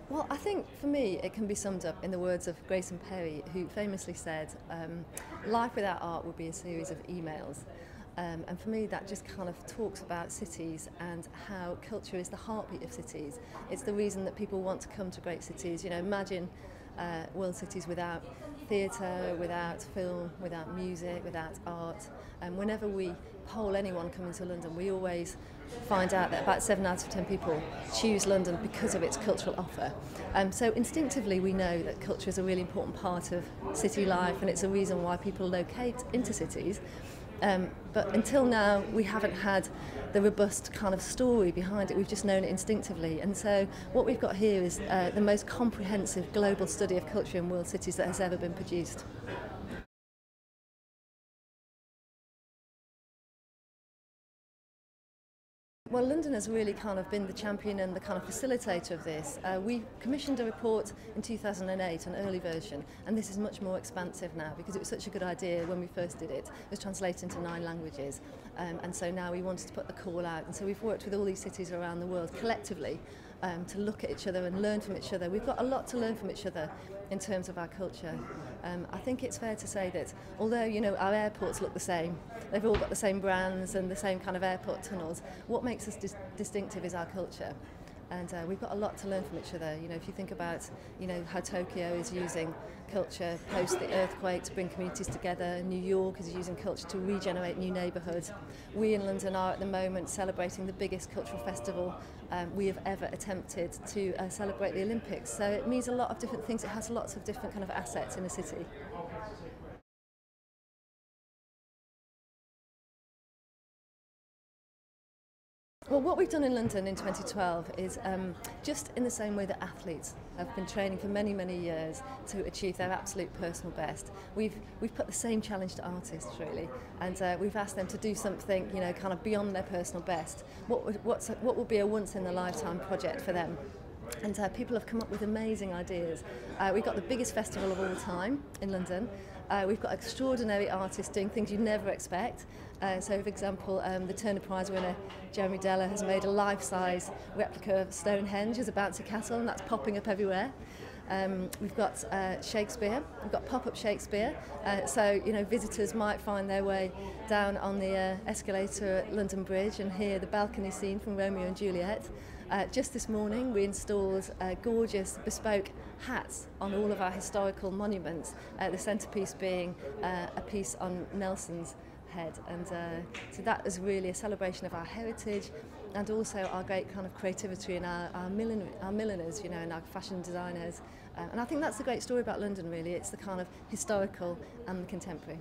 Well, I think for me it can be summed up in the words of Grayson Perry, who famously said, life without art would be a series of emails. And for me that just kind of talks about cities and how culture is the heartbeat of cities. It's the reason that people want to come to great cities. You know, imagine world cities without theatre, without film, without music, without art. And whenever we poll anyone coming to London, we always find out that about 7 out of 10 people choose London because of its cultural offer. So instinctively we know that culture is a really important part of city life, and it's a reason why people locate into cities. But until now we haven't had the robust kind of story behind it. We've just known it instinctively, and so what we've got here is the most comprehensive global study of culture in world cities that has ever been produced. Well, London has really kind of been the champion and the kind of facilitator of this. We commissioned a report in 2008, an early version, and this is much more expansive now because it was such a good idea when we first did it. It was translated into 9 languages, and so now we wanted to put the call out. And so we've worked with all these cities around the world collectively to look at each other and learn from each other. We've got a lot to learn from each other in terms of our culture. I think it's fair to say that although, you know, our airports look the same, they've all got the same brands and the same kind of airport tunnels, what makes us distinctive is our culture. And we've got a lot to learn from each other. You know, if you think about, you know, how Tokyo is using culture post the earthquake to bring communities together, New York is using culture to regenerate new neighbourhoods. We in London are at the moment celebrating the biggest cultural festival we have ever attempted to celebrate the Olympics. So it means a lot of different things. It has lots of different kind of assets in a city. Well, what we've done in London in 2012 is just in the same way that athletes have been training for many, many years to achieve their absolute personal best. We've put the same challenge to artists, really, and we've asked them to do something, you know, kind of beyond their personal best. What would be a once-in-a-lifetime project for them? And people have come up with amazing ideas. We've got the biggest festival of all time in London. We've got extraordinary artists doing things you'd never expect. So, for example, the Turner Prize winner, Jeremy Deller, has made a life-size replica of Stonehenge as a bouncy castle, and that's popping up everywhere. We've got Shakespeare, we've got pop-up Shakespeare, so, you know, visitors might find their way down on the escalator at London Bridge and hear the balcony scene from Romeo and Juliet. Just this morning we installed gorgeous bespoke hats on all of our historical monuments, the centrepiece being a piece on Nelson's head, and so that is really a celebration of our heritage and also our great kind of creativity and our milliners, you know, and our fashion designers, and I think that's the great story about London, really. It's the kind of historical and the contemporary.